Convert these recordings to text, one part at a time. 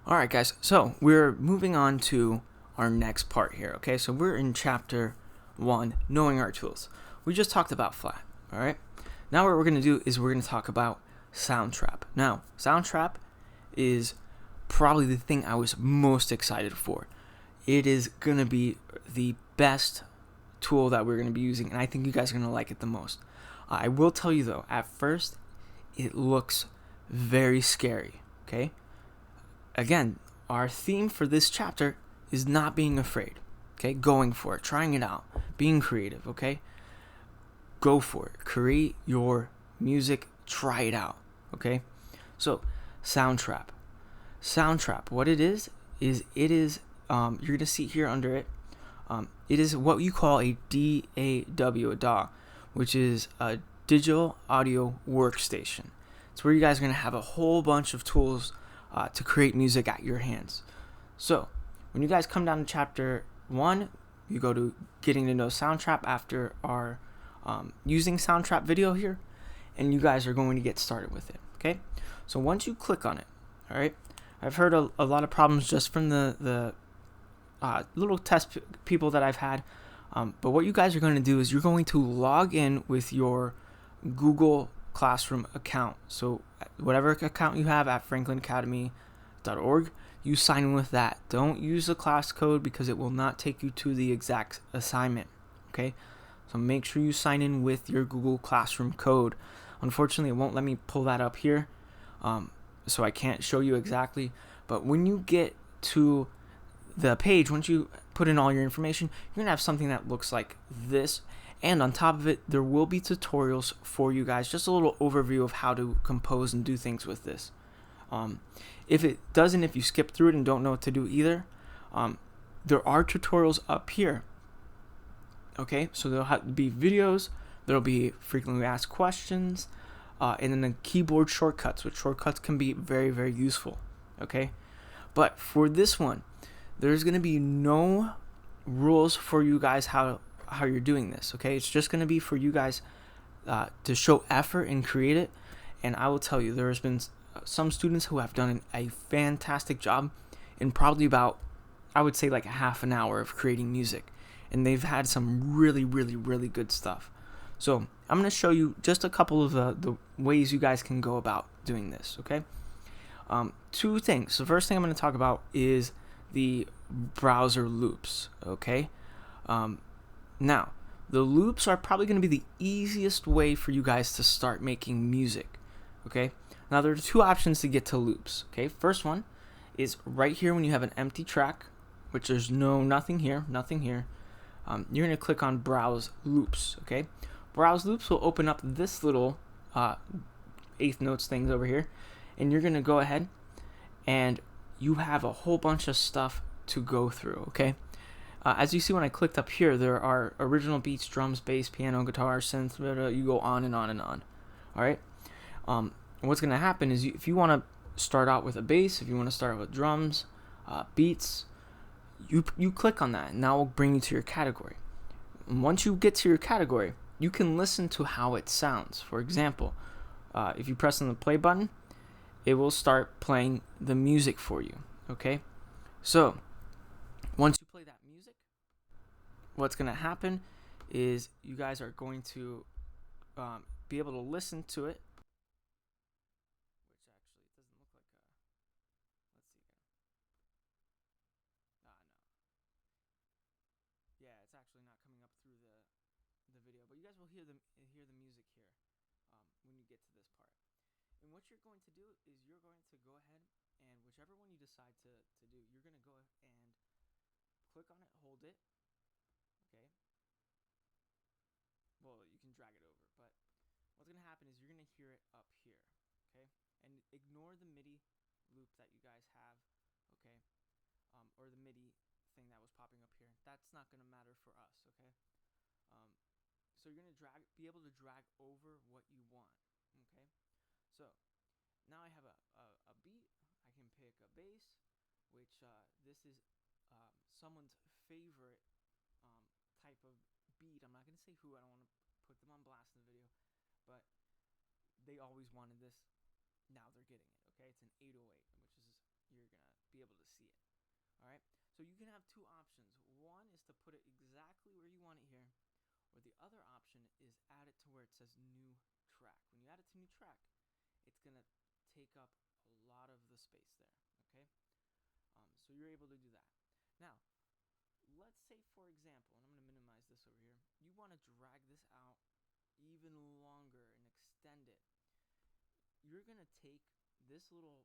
All right, guys. So we're moving on to our next part here. Okay, so we're in chapter 1, knowing our tools. We just talked about flat. All right. Now what we're gonna do is we're gonna talk about Soundtrap. Now, Soundtrap is probably the thing I was most excited for. It is gonna be the best tool that we're gonna be using, and I think you guys are gonna like it the most. I will tell you though, at first, it looks very scary. Okay, again, our theme for this chapter is not being afraid. Okay, going for it, trying it out, being creative. Okay, go for it. Create your music, try it out. Okay, so Soundtrap. Soundtrap, what it is you're gonna see here under it. It is what you call a DAW, which is a digital audio workstation. It's where you guys are gonna have a whole bunch of tools to create music at your hands. So when you guys come down to chapter 1, you go to getting to know Soundtrap after our using Soundtrap video here, and you guys are going to get started with it. Okay, so once you click on it, all right, I've heard a lot of problems just from the little test people that I've had. But what you guys are going to do is you're going to log in with your Google Classroom account. So whatever account you have at franklinacademy.org, you sign in with that. Don't use the class code because it will not take you to the exact assignment. Okay, so make sure you sign in with your Google Classroom code. Unfortunately, it won't let me pull that up here, so I can't show you exactly. But when you get to the page, once you put in all your information, you're going to have something that looks like this. And on top of it, there will be tutorials for you guys, just a little overview of how to compose and do things with this. If it doesn't, if you skip through it and don't know what to do either, there are tutorials up here. Okay, so there'll be videos, there'll be frequently asked questions, and then the keyboard shortcuts, which shortcuts can be very, very useful. Okay, but for this one, there's going to be no rules for you guys how you're doing this. Okay, it's just going to be for you guys to show effort and create it. And I will tell you, there has been some students who have done a fantastic job in probably about, I would say, like a half an hour of creating music, and they've had some really, really, really good stuff. So I'm going to show you just a couple of the ways you guys can go about doing this. Okay, two things. The first thing I'm going to talk about is the browser loops. Okay, now the loops are probably going to be the easiest way for you guys to start making music. Okay, now there are two options to get to loops. Okay, first one is right here when you have an empty track, which there's nothing here. You're going to click on browse loops. Okay, browse loops will open up this little eighth notes things over here, and you're going to go ahead and you have a whole bunch of stuff to go through. Okay, as you see when I clicked up here, there are original beats, drums, bass, piano, guitar, synth, you go on and on and on. All right, what's going to happen is if you want to start out with a bass, if you want to start with drums, beats, you click on that, and that will bring you to your category. And once you get to your category, you can listen to how it sounds. For example, if you press on the play button, it will start playing the music for you. Okay, so once you play that music, what's going to happen is you guys are going to be able to listen to it. Which actually it doesn't look like let's see here. No. Yeah, it's actually not coming up through the video, but you guys will hear the music here when you get to this part. And what you're going to do is you're going to go ahead and whichever one you decide to do, you're going to go and click on it, hold it. Okay. Well, you can drag it over, but what's going to happen is you're going to hear it up here. Okay. And ignore the MIDI loop that you guys have. Okay. Or the MIDI thing that was popping up here. That's not going to matter for us. Okay. So you're going to be able to drag over what you want. Okay. So now I have a beat. I can pick a bass, which this is someone's favorite type of beat. I'm not going to say who. I don't want to put them on blast in the video, but they always wanted this. Now they're getting it. Okay, it's an 808, which is you're going to be So you can have two options. One is to put it exactly where you want it here, or the other option is add it to where it says new track. When you add it to new track, it's gonna take up a lot of the space there. Okay, so you're able to do that. Now, let's say for example, and I'm gonna minimize this over here. You want to drag this out even longer and extend it. You're gonna take this little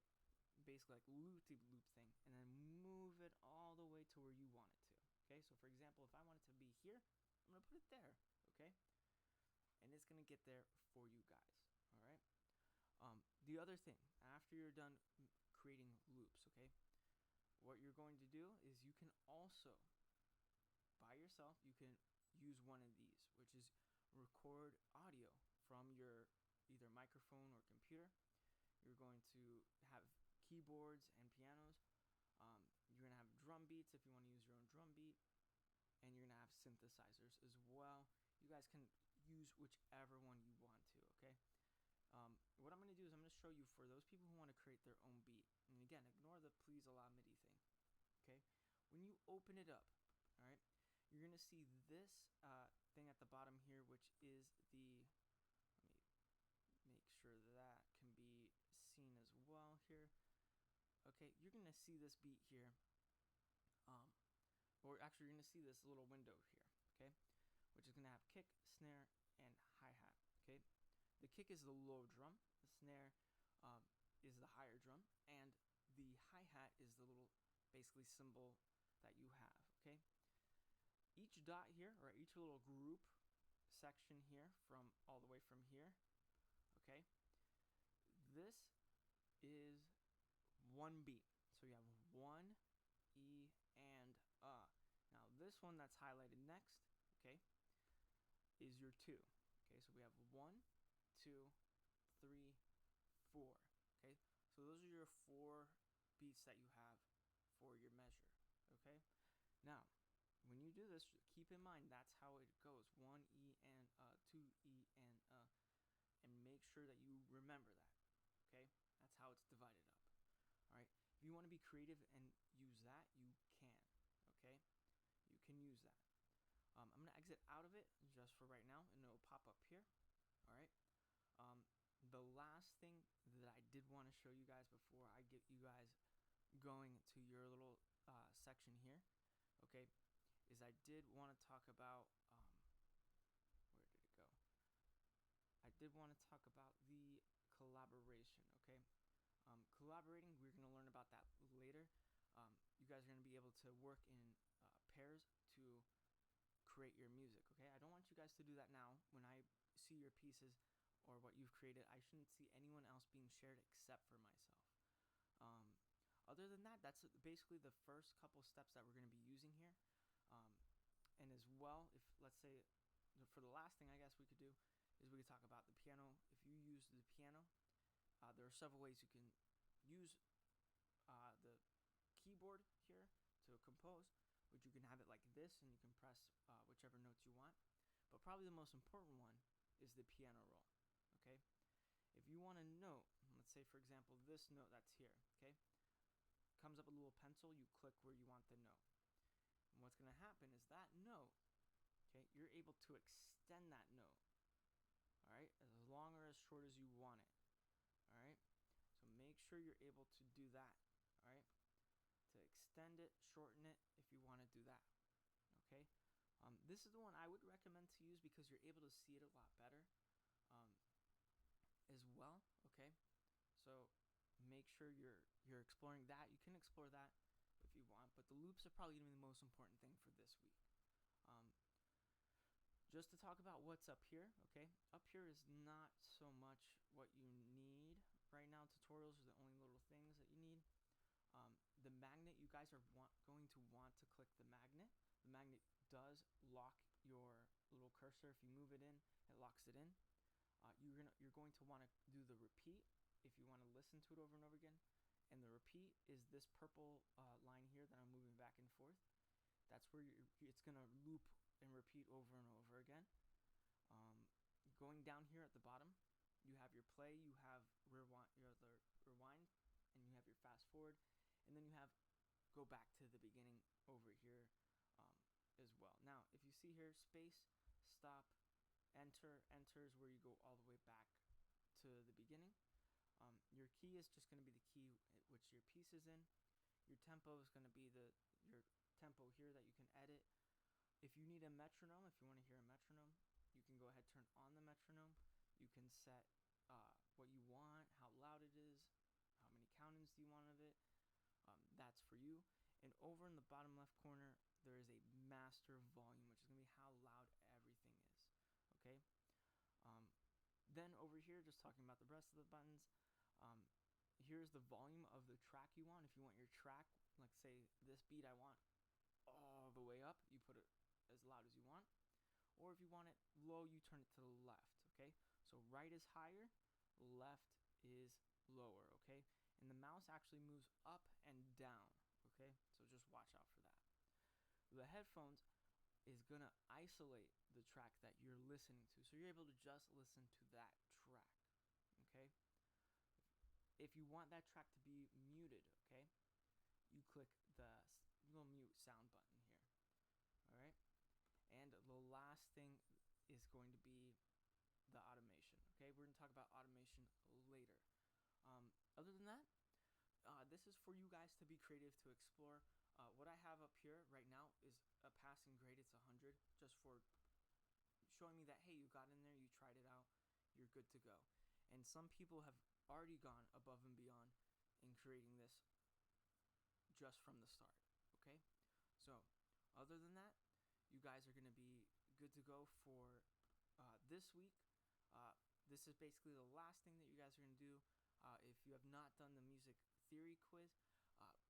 basically like loop-de-loop thing and then move it all the way to where you want it to. Okay, so for example, if I want it to be here, I'm gonna put it there. Okay, and it's gonna get there for you guys. All right. The other thing, after you're done creating loops, okay, what you're going to do is you can also, by yourself, you can use one of these, which is record audio from your either microphone or computer. You're going to have keyboards and pianos. You're going to have drum beats if you want to use your own drum beat. And you're going to have synthesizers as well. You guys can use whichever one you want to, okay? What I'm going to do is I'm going to show you for those people who want to create their own beat. And again, ignore the please allow MIDI thing, okay? When you open it up, all right, you're going to see this thing at the bottom here, which is the, let me make sure that can be seen as well here. Okay, you're going to see this beat here. Or actually, you're going to see this little window here, okay? Which is going to have kick, snare, and hi-hat, okay? The kick is the low drum, the snare is the higher drum, and the hi-hat is the little, basically, cymbal that you have, okay? Each dot here, or each little group section here, from all the way from here, okay? This is one beat. So you have one, E, and Now this one that's highlighted next, okay, is your 2. Okay, so we have 1, 2, 3, 4. Okay, so those are your 4 beats that you have for your measure. Okay, now when you do this, keep in mind that's how it goes: 1 E and 2 E and make sure that you remember that. Okay, that's how it's divided up. All right, if you want to be creative and use that, you can. Okay, you can use that. I'm gonna exit out of it just for right now, and it'll pop up here. All right. The last thing that I did want to show you guys before I get you guys going to your little section here, okay, is I did want to talk about where did it go? I did want to talk about the collaboration. Okay, collaborating, we're gonna learn about that later. You guys are gonna be able to work in pairs to create your music. Okay, I don't want you guys to do that now. When I see your pieces or what you've created, I shouldn't see anyone else being shared except for myself. Other than that, that's basically the first couple steps that we're going to be using here. And as well, if let's say for the last thing I guess we could do is we could talk about the piano. If you use the piano, there are several ways you can use the keyboard here to compose, which you can have it like this and you can press whichever notes you want. But probably the most important one is the piano roll. Okay, if you want a note, let's say for example this note that's here, okay, comes up a little pencil, you click where you want the note, and what's going to happen is that note, okay, you're able to extend that note, all right, as long or as short as you want it. All right, so make sure you're able to do that. All right, to extend it, shorten it if you want to do that. Okay, this is the one I would recommend to use because you're able to see it a lot better as well. Okay, so make sure you're exploring that. You can explore that if you want, but the loops are probably going to be the most important thing for this week. Just to talk about what's up here, okay, up here is not so much what you need right now. Tutorials are the only little things that you need. The magnet, you guys are going to want to click the magnet. The magnet does lock your little cursor. If you move it in, it locks it in. You're going to want to do the repeat if you want to listen to it over and over again. And the repeat is this purple line here that I'm moving back and forth. That's where it's going to loop and repeat over and over again. Going down here at the bottom, you have your play, you have rewind, and you have your fast forward, and then you have go back to the beginning over here as well. Now, if you see here, space, stop, enter is where you go all the way back to the beginning. Your key is just going to be the key which your piece is in. Your tempo is going to be your tempo here that you can edit. If you need a metronome, if you want to hear a metronome, you can go ahead, turn on the metronome. You can set what you want, how loud it is, how many count-ins do you want of it. That's for you. And over in the bottom left corner, there is a master volume, which is going to be how loud everything is. Okay. Then over here, just talking about the rest of the buttons, here's the volume of the track you want. If you want your track, like say this beat I want all the way up, you put it as loud as you want. Or if you want it low, you turn it to the left, okay? So right is higher, left is lower, okay? And the mouse actually moves up and down, okay? So just watch out for that. The headphones is going to isolate the track that you're listening to. So you're able to just listen to that track, okay? If you want that track to be muted, okay, you click the little mute sound button here, all right? And the last thing is going to be the automation, okay? We're going to talk about automation later. Other than that, this is for you guys to be creative, to explore. What I have up here right now is a passing grade. It's 100, just for showing me that, hey, you got in there, you tried it out, you're good to go. And some people have already gone above and beyond in creating this just from the start, okay? So, other than that, you guys are going to be good to go for this week. This is basically the last thing that you guys are going to do. If you have not done the music theory quiz,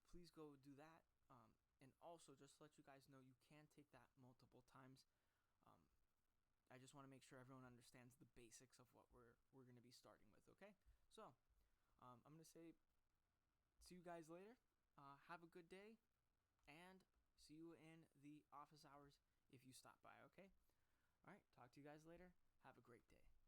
please go do that. And also, just to let you guys know, you can take that multiple times. I just want to make sure everyone understands the basics of what we're going to be starting with, okay? So, I'm going to say see you guys later. Have a good day, and see you in the office hours if you stop by, okay? All right, talk to you guys later. Have a great day.